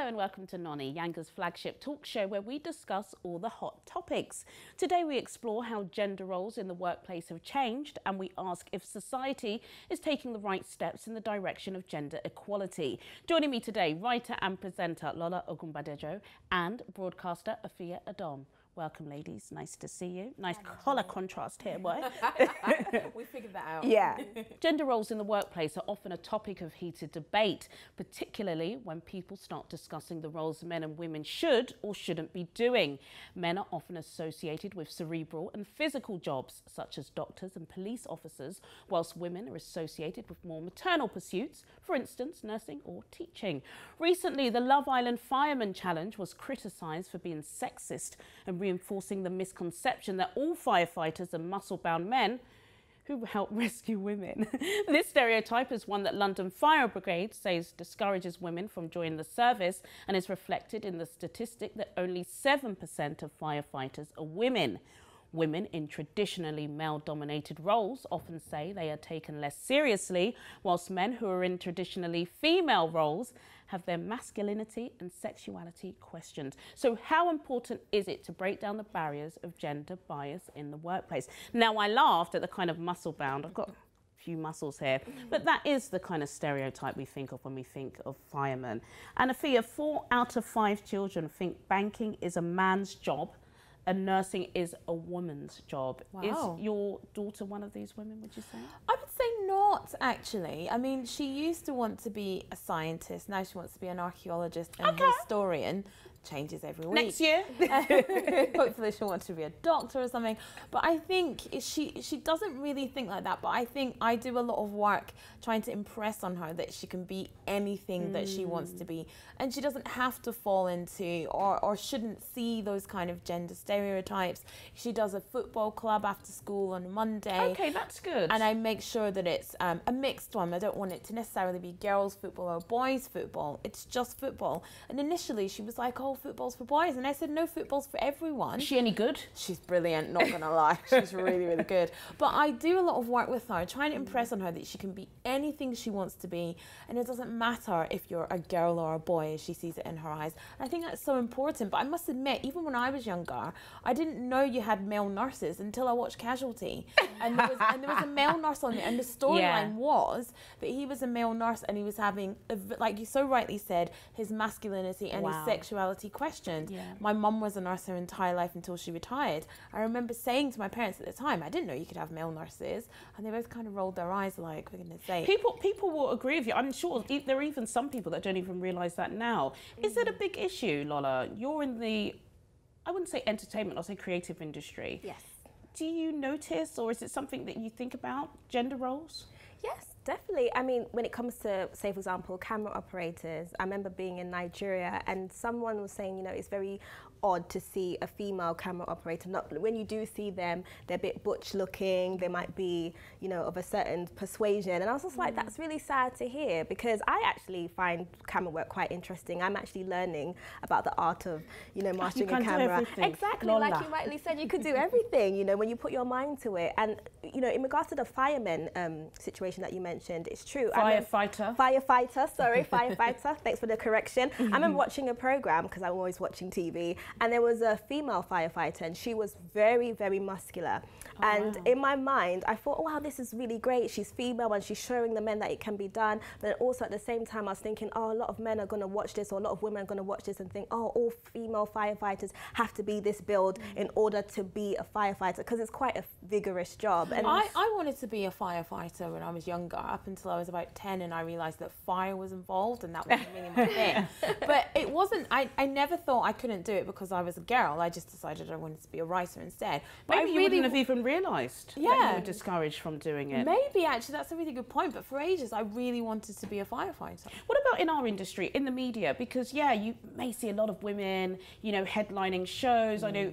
and welcome to Nonny, Yanga's flagship talk show where we discuss all the hot topics. Today we explore how gender roles in the workplace have changed, and we ask if society is taking the right steps in the direction of gender equality. Joining me today, writer and presenter Lola Ogunbadejo and broadcaster Afia Adom. Welcome, ladies. Nice to see you. Nice colour contrast here, boy. We figured that out. Yeah. Gender roles in the workplace are often a topic of heated debate, particularly when people start discussing the roles men and women should or shouldn't be doing. Men are often associated with cerebral and physical jobs, such as doctors and police officers, whilst women are associated with more maternal pursuits, for instance, nursing or teaching. Recently, the Love Island Fireman Challenge was criticised for being sexist and reinforcing the misconception that all firefighters are muscle-bound men who help rescue women. This stereotype is one that London Fire Brigade says discourages women from joining the service and is reflected in the statistic that only 7% of firefighters are women. Women in traditionally male-dominated roles often say they are taken less seriously, whilst men who are in traditionally female roles have their masculinity and sexuality questioned. So how important is it to break down the barriers of gender bias in the workplace? Now, I laughed at the kind of muscle-bound. I've got a few muscles here, but that is the kind of stereotype we think of when we think of firemen. And Afia, 4 out of 5 children think banking is a man's job and nursing is a woman's job. Wow. Is your daughter one of these women, would you say? I would say not, actually. I mean, she used to want to be a scientist. Now she wants to be an archaeologist and historian. Changes every week. Next year. Hopefully she'll want to be a doctor or something. But I think she doesn't really think like that. But I think I do a lot of work trying to impress on her that she can be anything that she wants to be. And she doesn't have to fall into or shouldn't see those kind of gender stereotypes. She does a football club after school on a Monday. Okay, that's good. And I make sure that it's a mixed one. I don't want it to necessarily be girls' football or boys' football. It's just football. And initially she was like, oh, football's for boys. And I said, no, football's for everyone. Is she any good? She's brilliant, not gonna lie. She's really, really good. But I do a lot of work with her, trying to impress on her that she can be anything she wants to be. And it doesn't matter if you're a girl or a boy, as she sees it in her eyes. And I think that's so important. But I must admit, even when I was younger, I didn't know you had male nurses until I watched Casualty. And there was a male nurse on it. And the storyline was that he was a male nurse and he was having, like you so rightly said, his masculinity and his sexuality questioned. My mum was a nurse her entire life until she retired. I remember saying to my parents at the time, I didn't know you could have male nurses, and they both kind of rolled their eyes like, for goodness sake. People will agree with you. I'm sure there are even some people that don't even realise that now. Is it a big issue, Lola? You're in the, I wouldn't say entertainment, I'll say creative industry. Yes. Do you notice, or is it something that you think about, gender roles? Yes, definitely. I mean, when it comes to, say, for example, camera operators, I remember being in Nigeria and someone was saying, you know, it's very odd to see a female camera operator. Not when you do see them, they're a bit butch looking, they might be, you know, of a certain persuasion. And I was just like, that's really sad to hear, because I actually find camera work quite interesting. I'm actually learning about the art of, you know, mastering a camera. Exactly, Lola. Like you rightly said, you could do everything, you know, when you put your mind to it. And, you know, in regards to the fireman situation that you mentioned, it's true. Firefighter, sorry, firefighter. Thanks for the correction. I remember watching a program, because I'm always watching TV, and there was a female firefighter and she was very, very muscular. In my mind, I thought, oh, wow, this is really great. She's female and she's showing the men that it can be done. But also at the same time, I was thinking, oh, a lot of men are going to watch this, or a lot of women are going to watch this and think, oh, all female firefighters have to be this build in order to be a firefighter, because it's quite a vigorous job. And I wanted to be a firefighter when I was younger, up until I was about 10, and I realised that fire was involved and that wasn't really my thing. But it wasn't, I never thought I couldn't do it because I was a girl. I just decided I wanted to be a writer instead. But maybe you wouldn't have even realised that you were discouraged from doing it. Maybe, actually, that's a really good point. But for ages, I really wanted to be a firefighter. What about in our industry, in the media? Because, yeah, you may see a lot of women, you know, headlining shows. I know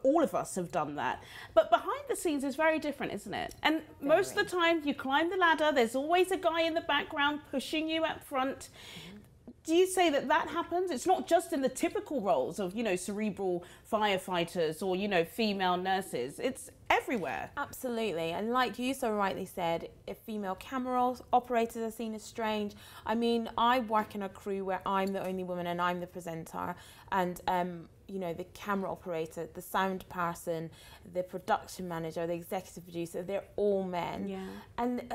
all of us have done that. But behind the scenes is very different, isn't it? And most of the time, you climb the ladder, there's always a guy in the background pushing you up front. do you say that that happens? It's not just in the typical roles of, you know, cerebral firefighters or, you know, female nurses. It's everywhere. Absolutely. And like you so rightly said, if female camera operators are seen as strange. I mean, I work in a crew where I'm the only woman and I'm the presenter. And, you know, the camera operator, the sound person, the production manager, the executive producer, they're all men. Yeah. And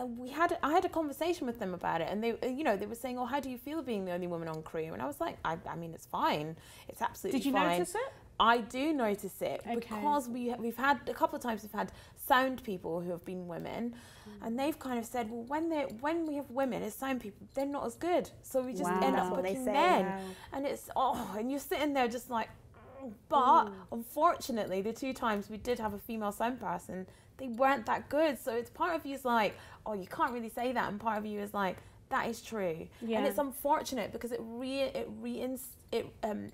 I had a conversation with them about it, and they, you know, they were saying, "Oh, how do you feel being the only woman on crew?" And I was like, "I mean, it's fine. It's absolutely fine." Did you notice it? I do notice it, Okay. because we've had a couple of times we've had sound people who have been women, and they've kind of said, well, when we have women as sound people, they're not as good, so we just end up booking men, and it's and you're sitting there just like. But unfortunately, the 2 times we did have a female sound person, they weren't that good. So it's part of you is like, oh, you can't really say that, and part of you is like, that is true. Yeah. And it's unfortunate because it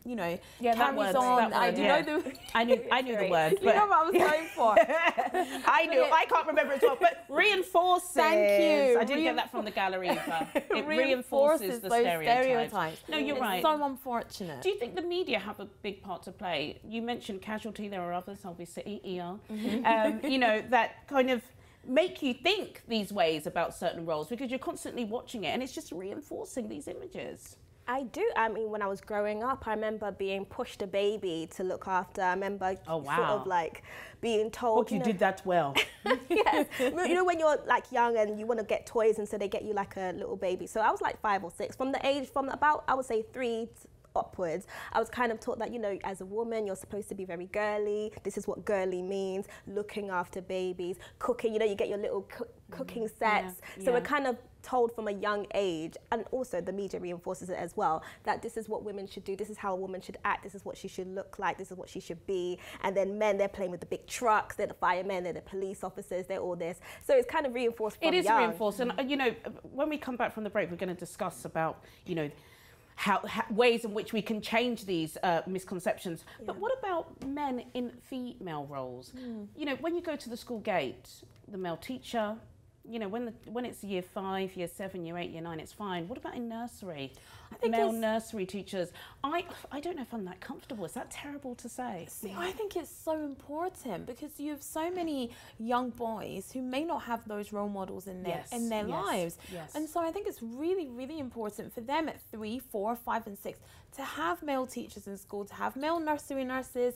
you know, carries on. I knew the word. You know what I was going for. I can't remember as well, but reinforces. Thank you. I didn't get that from the gallery either. It reinforces the those stereotypes. No, you're it's right. So unfortunate. Do you think the media have a big part to play? You mentioned Casualty, there are others, obviously, ER, you know, that kind of make you think these ways about certain roles because you're constantly watching it and it's just reinforcing these images. I do. I mean, when I was growing up, I remember being pushed a baby to look after. I remember sort of like being told. You did that well. Yes. You know, when you're like young and you want to get toys, and so they get you like a little baby. So I was like 5 or 6. From the age from about, I would say 3 upwards, I was kind of taught that, you know, as a woman, you're supposed to be very girly. This is what girly means, looking after babies, cooking, you know, you get your little cooking sets. So we're kind of told from a young age, and also the media reinforces it as well, that this is what women should do, this is how a woman should act, this is what she should look like, this is what she should be. And then men, they're playing with the big trucks, they're the firemen, they're the police officers, they're all this. So it's kind of reinforced from young. It is reinforced, and you know, when we come back from the break, we're going to discuss about, you know, how ways in which we can change these misconceptions. But what about men in female roles? You know, when you go to the school gate, the male teacher, you know, when it's year 5, year 7, year 8, year 9, it's fine. What about in nursery? I think male nursery teachers. I don't know if I'm that comfortable. Is that terrible to say? See, I think it's so important because you have so many young boys who may not have those role models in their lives. And so I think it's really, really important for them at 3, 4, 5 and 6 to have male teachers in school, to have male nursery nurses.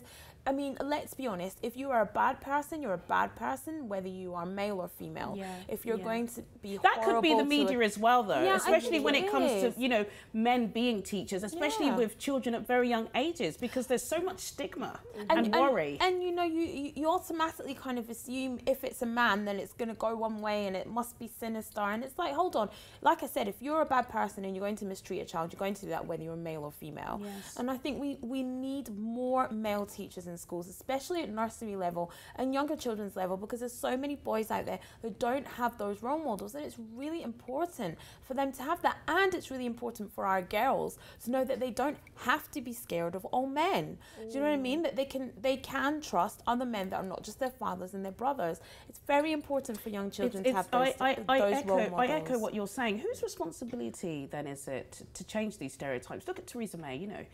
I mean, let's be honest, if you are a bad person, you're a bad person, whether you are male or female. If you're going to be that could be the media as well, though, especially when it comes to, you know, men being teachers, especially with children at very young ages, because there's so much stigma and worry. And you know, you automatically kind of assume if it's a man, then it's going to go one way and it must be sinister. And it's like, hold on. Like I said, if you're a bad person and you're going to mistreat a child, you're going to do that whether you're male or female. And I think we need more male teachers in schools, especially at nursery level and younger children's level, because there's so many boys out there who don't have those role models, and it's really important for them to have that. And it's really important for our girls to know that they don't have to be scared of all men. Do you know what I mean? That they can trust other men that are not just their fathers and their brothers. It's very important for young children to have those role models. I echo what you're saying. Whose responsibility then is it to change these stereotypes? Look at Theresa May, you know,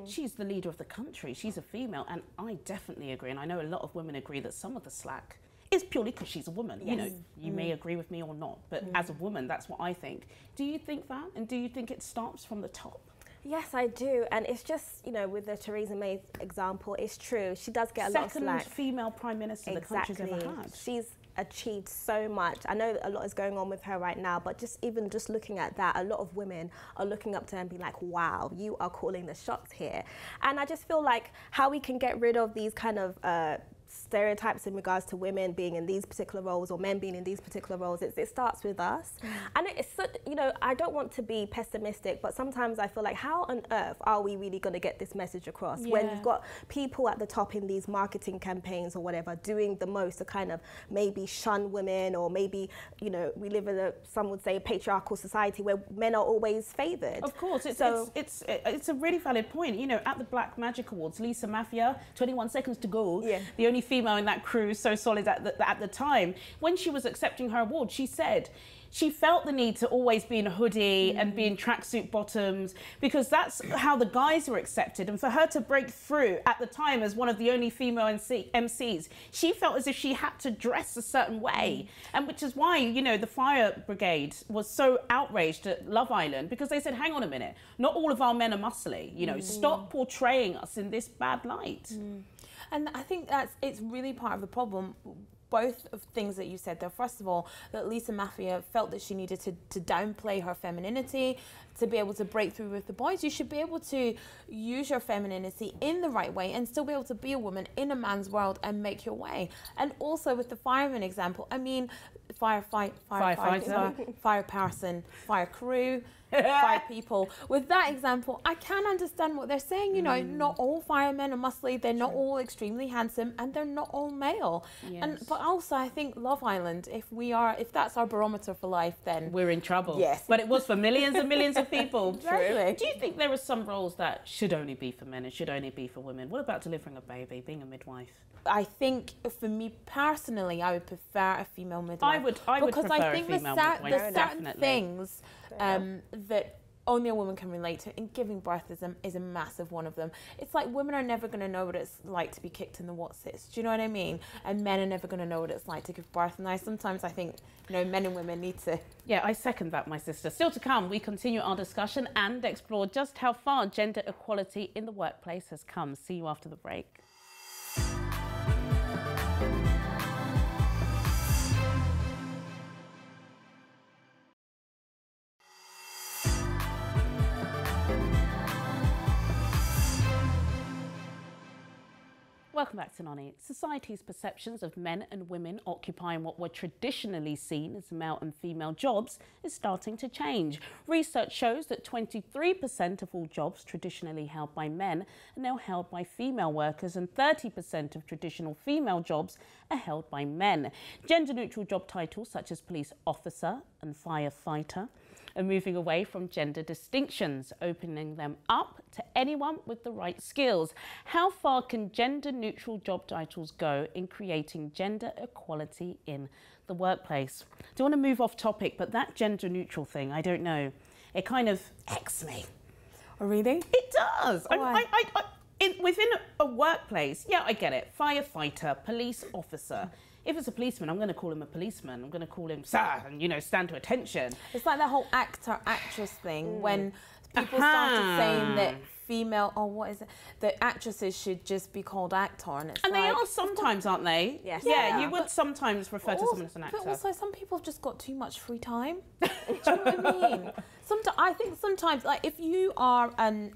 she's the leader of the country, she's a female, and I definitely agree, and I know a lot of women agree that some of the slack is purely because she's a woman. You know, you may agree with me or not, but as a woman, that's what I think. Do you think that? And do you think it starts from the top? Yes, I do. And it's just, you know, with the Theresa May example, it's true. She does get a lot of slack. Second female prime minister the country's ever had. She's achieved so much. I know that a lot is going on with her right now, but just looking at that, a lot of women are looking up to her and being like, wow, you are calling the shots here. And I just feel like how we can get rid of these kind of stereotypes in regards to women being in these particular roles or men being in these particular roles, it starts with us. And it's, you know, I don't want to be pessimistic, but sometimes I feel like, how on earth are we really going to get this message across when you've got people at the top in these marketing campaigns or whatever doing the most to kind of maybe shun women, or maybe, you know, we live in some would say a patriarchal society where men are always favoured. Of course, it's a really valid point. You know, at the Black Magic Awards, Lisa Mafia, 21 Seconds to Go, the only female in that crew, so solid at the time. When she was accepting her award, she said she felt the need to always be in a hoodie and be in tracksuit bottoms, because that's how the guys were accepted. And for her to break through at the time as one of the only female MCs, she felt as if she had to dress a certain way. And which is why, you know, the fire brigade was so outraged at Love Island, because they said, hang on a minute, not all of our men are muscly, you know, stop portraying us in this bad light. And I think it's really part of the problem. Both of things that you said there. First of all, that Lisa Mafia felt that she needed to downplay her femininity to be able to break through with the boys. You should be able to use your femininity in the right way and still be able to be a woman in a man's world and make your way. And also with the fireman example, I mean, firefighter, fire person, fire crew, fire people. With that example, I can understand what they're saying. You know, not all firemen are muscly, they're not all extremely handsome, and they're not all male. Yes. But also, I think Love Island, if that's our barometer for life, then we're in trouble. Yes. But it was for millions and millions of people. Exactly. Do you think there are some roles that should only be for men and should only be for women? What about delivering a baby, being a midwife? I think for me personally, I would prefer a female midwife. I would because prefer I think a female there's midwife, certain definitely. things that only a woman can relate to, and giving birth is a massive one of them. It's like women are never going to know what it's like to be kicked in the whatsits. Do you know what I mean? And men are never going to know what it's like to give birth. And sometimes I think, you know, men and women need to. Yeah, I second that, my sister. Still to come, we continue our discussion and explore just how far gender equality in the workplace has come. See you after the break. Welcome back to Nonny. Society's perceptions of men and women occupying what were traditionally seen as male and female jobs is starting to change. Research shows that 23% of all jobs traditionally held by men are now held by female workers, and 30% of traditional female jobs are held by men. Gender-neutral job titles such as police officer and firefighter are moving away from gender distinctions, opening them up to anyone with the right skills. How far can gender-neutral job titles go in creating gender equality in the workplace? Don't want to move off topic, but that gender-neutral thing, I don't know. It kind of icks me. Oh, really? It does. Why? Within a workplace, yeah, I get it. Firefighter, police officer. If it's a policeman, I'm going to call him a policeman. I'm going to call him sir and, you know, stand to attention. It's like that whole actor-actress thing when people started saying that that actresses should just be called actor, and it's they are sometimes, aren't they? Yes. Yeah, you would sometimes refer to someone as an actor. But also, some people have just got too much free time. Do you know what I mean? I think sometimes, like, if you are an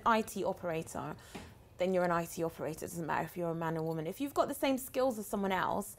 IT operator, then you're an IT operator. It doesn't matter if you're a man or woman. If you've got the same skills as someone else,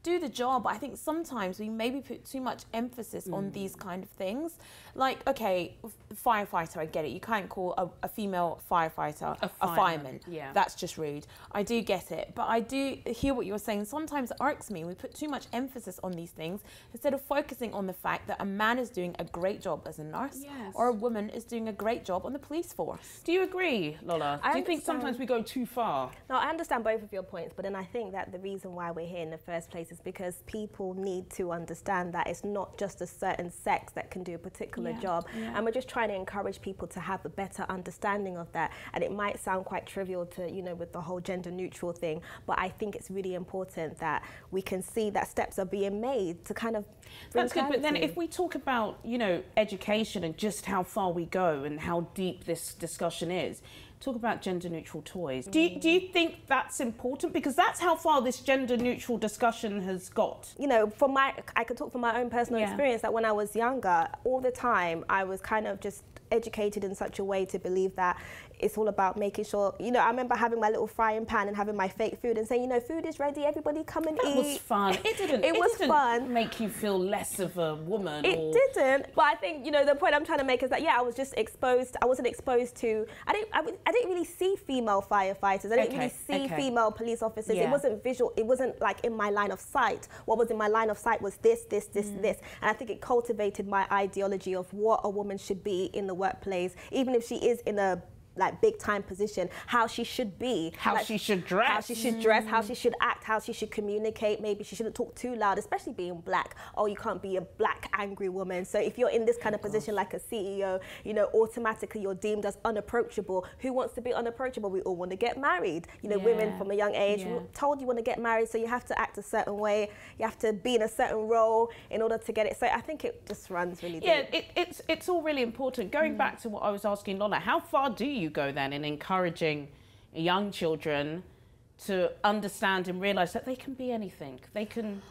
do the job. But I think sometimes we maybe put too much emphasis on these kind of things. Like, okay, firefighter, I get it. You can't call a female firefighter a fireman. Yeah. That's just rude. I do get it. But I do hear what you're saying. Sometimes it irks me. We put too much emphasis on these things instead of focusing on the fact that a man is doing a great job as a nurse, or a woman is doing a great job on the police force. Do you agree, Lola? Do you think sometimes we go too far? No, I understand both of your points, but then I think that the reason why we're here in the first place is because people need to understand that it's not just a certain sex that can do a particular job. And we're just trying to encourage people to have a better understanding of that. And it might sound quite trivial to, you know, with the whole gender neutral thing, but I think it's really important that we can see that steps are being made to kind of bring That's good, but then clarity. if we talk about, you know, education and just how far we go and how deep this discussion is, talk about gender-neutral toys. Do you think that's important? Because that's how far this gender-neutral discussion has got. You know, I could talk from my own personal experience that when I was younger, all the time I was kind of just educated in such a way to believe that it's all about making sure, you know, I remember having my little frying pan and having my fake food and saying, you know, food is ready, everybody come and eat. That was fun. It didn't fun. make you feel less of a woman. It didn't. But I think, you know, the point I'm trying to make is that, I was just exposed, I wasn't exposed to, I didn't really see female firefighters. I didn't really see female police officers. It wasn't visual. It wasn't like in my line of sight. What was in my line of sight was this. And I think it cultivated my ideology of what a woman should be in the workplace, even if she is in a like big time position, how she should be, how she should dress, how she should dress, how she should act, how she should communicate. Maybe she shouldn't talk too loud, especially being black. Oh, you can't be a black angry woman. So if you're in this kind of position like a CEO, you know, automatically you're deemed as unapproachable. Who wants to be unapproachable? We all want to get married. You know, women from a young age were told you want to get married, so you have to act a certain way. You have to be in a certain role in order to get it. So I think it just runs really deep. Yeah, it's all really important. Going back to what I was asking Lorna, how far do you go then in encouraging young children to understand and realise that they can be anything? They can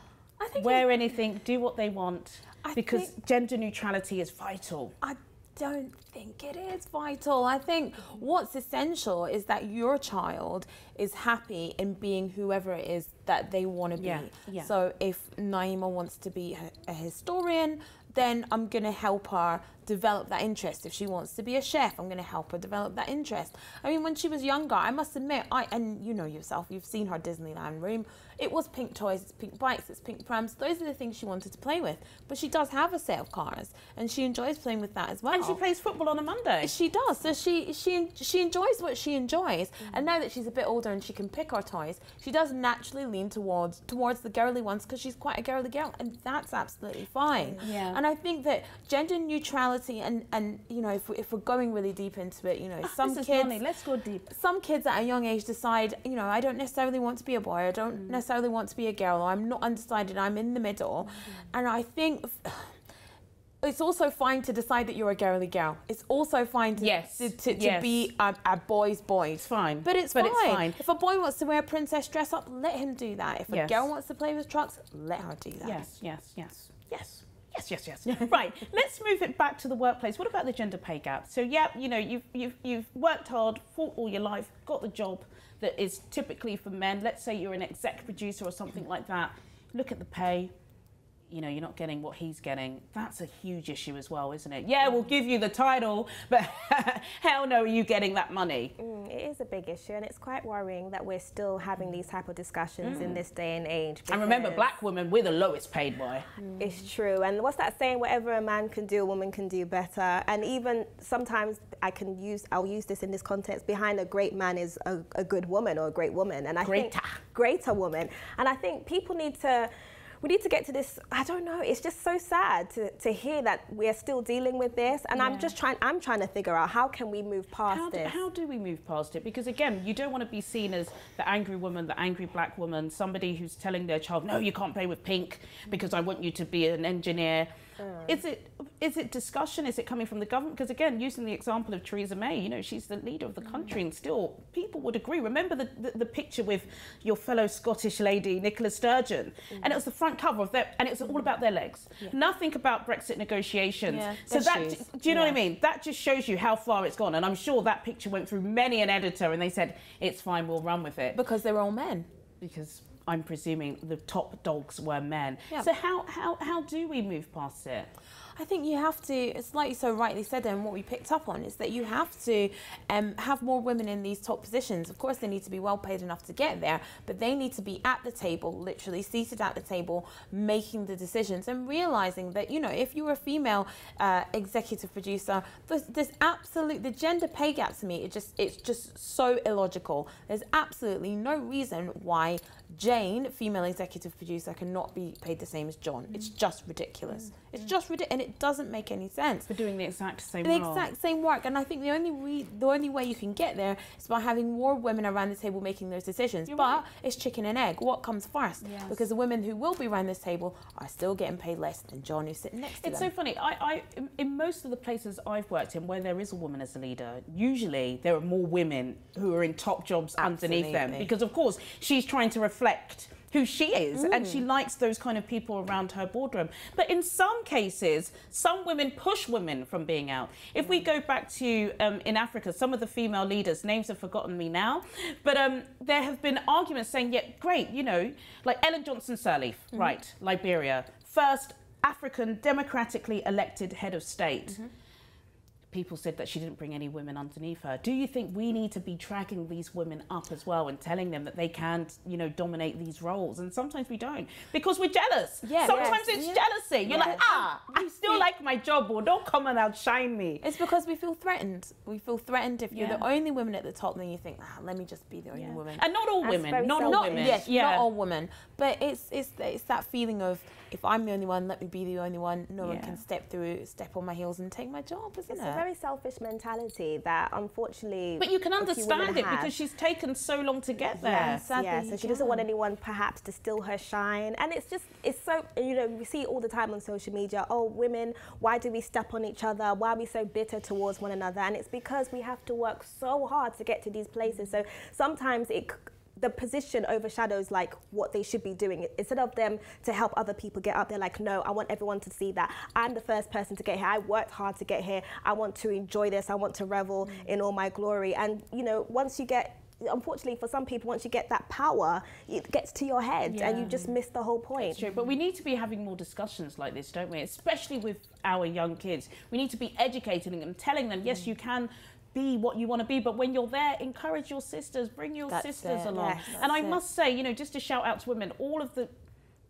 wear anything, do what they want, because gender neutrality is vital. I don't think it is vital. I think what's essential is that your child is happy in being whoever it is that they want to be. Yeah. So if Naima wants to be a historian, then I'm going to help her develop that interest. If she wants to be a chef, I'm going to help her develop that interest. I mean, when she was younger, I must admit, and you know yourself, you've seen her Disneyland room. It was pink toys, it's pink bikes, it's pink prams. Those are the things she wanted to play with. But she does have a set of cars, and she enjoys playing with that as well. And she plays football on a Monday. She does. So she enjoys what she enjoys. And now that she's a bit older and she can pick her toys, she does naturally lean towards the girly ones because she's quite a girly girl, and that's absolutely fine. Yeah. And I think that gender neutrality and you know, if we're going really deep into it, you know, some kids, let's go deep. Some kids at a young age decide, you know, I don't necessarily want to be a boy, I don't necessarily want to be a girl, or I'm not undecided, I'm in the middle. And I think it's also fine to decide that you're a girly girl. It's also fine to be a boy's boy. It's fine. But it's fine. If a boy wants to wear a princess dress up, let him do that. If a girl wants to play with trucks, let her do that. Yes. Right, let's move it back to the workplace. What about the gender pay gap? So yeah, you know, you've worked hard, fought all your life, got the job that is typically for men. Let's say you're an exec producer or something like that. Look at the pay. You know, you're not getting what he's getting. That's a huge issue as well, isn't it? Yeah, we'll give you the title, but hell no, are you getting that money? It is a big issue, and it's quite worrying that we're still having these type of discussions in this day and age. And remember, black women, we're the lowest paid, boy. It's true. And what's that saying? Whatever a man can do, a woman can do better. And even sometimes I'll use this in this context. Behind a great man is a good woman or a great woman. And I think greater woman. And I think people we need to get to this. I don't know. It's just so sad to hear that we're still dealing with this. And I'm trying to figure out how can we move past this. How do we move past it? Because again, you don't want to be seen as the angry woman, the angry black woman, somebody who's telling their child, no, you can't play with pink because I want you to be an engineer. Is it discussion? Is it coming from the government? Because again, using the example of Theresa May, you know, she's the leader of the country, and still people would agree. Remember the picture with your fellow Scottish lady, Nicola Sturgeon, and it was the front cover of their, and it was all about their legs. Nothing about Brexit negotiations. So do you know what I mean? That just shows you how far it's gone. And I'm sure that picture went through many an editor, and they said, it's fine, we'll run with it. Because they're all men. Because I'm presuming the top dogs were men. So how do we move past it? I think you have to, it's like you so rightly said, and what we picked up on is that you have to have more women in these top positions. Of course, they need to be well paid enough to get there, but they need to be at the table, literally seated at the table, making the decisions and realizing that, you know, if you're a female executive producer, there's the gender pay gap to me, it's just so illogical. There's absolutely no reason why Jane, female executive producer, cannot be paid the same as John. It's just ridiculous. It's just ridiculous, and it doesn't make any sense. For doing the exact same role. The exact same work, and I think the only way you can get there is by having more women around the table making those decisions. It's chicken and egg. What comes first? Because the women who will be around this table are still getting paid less than John, who's sitting next to them. It's so funny. In most of the places I've worked in where there is a woman as a leader, usually there are more women who are in top jobs underneath them, because of course she's trying to reflect who she is, and she likes those kind of people around her boardroom. But in some cases, some women push women from being out. If we go back to in Africa, some of the female leaders, names have forgotten me now, but there have been arguments saying, yeah, great, you know, like Ellen Johnson Sirleaf, right, Liberia, first African democratically elected head of state. people said that she didn't bring any women underneath her. Do you think we need to be dragging these women up as well and telling them that they can, you know, dominate these roles? And sometimes we don't because we're jealous. Yeah, sometimes it's jealousy. You're like, I still like my job, or don't come and outshine me. It's because we feel threatened. We feel threatened if you're the only woman at the top, then you think, let me just be the only woman. And not all women. Not all women. Yes, not all women. But it's that feeling of, if I'm the only one, let me be the only one. No one can step on my heels and take my job, isn't it? It's a very selfish mentality that, unfortunately. But you can understand it because she's taken so long to get there. So she doesn't want anyone perhaps to steal her shine. And it's so, you know, we see it all the time on social media. Oh, women, why do we step on each other? Why are we so bitter towards one another? And it's because we have to work so hard to get to these places. So sometimes the position overshadows like what they should be doing. Instead of them to help other people get up, they're like, no, I want everyone to see that I'm the first person to get here. I worked hard to get here. I want to enjoy this. I want to revel in all my glory. And, you know, unfortunately for some people, once you get that power, it gets to your head and you just miss the whole point. That's true, but we need to be having more discussions like this, don't we? Especially with our young kids. We need to be educating them, telling them, yes, you can be what you want to be, but when you're there, encourage your sisters, bring your sisters along. Yes, and I must say, you know, just to shout out to women, all of the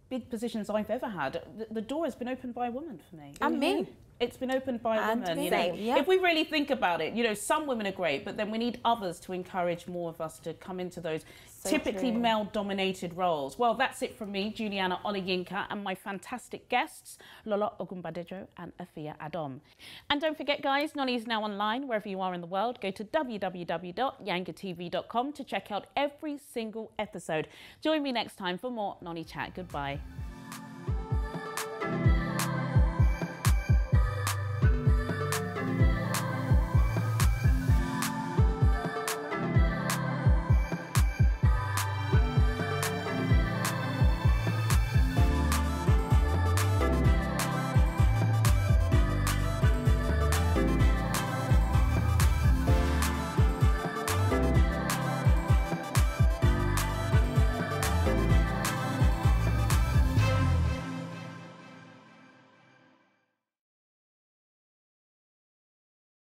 big positions I've ever had, the door has been opened by a woman for me. And me. It's been opened by a woman. You know? If we really think about it, you know, some women are great, but then we need others to encourage more of us to come into those typically male-dominated roles. Well, that's it from me, Juliana Olayinka, and my fantastic guests, Lola Ogunbadejo and Afia Adom. And don't forget, guys, Noni is now online wherever you are in the world. Go to www.yangatv.com to check out every single episode. Join me next time for more Noni Chat. Goodbye.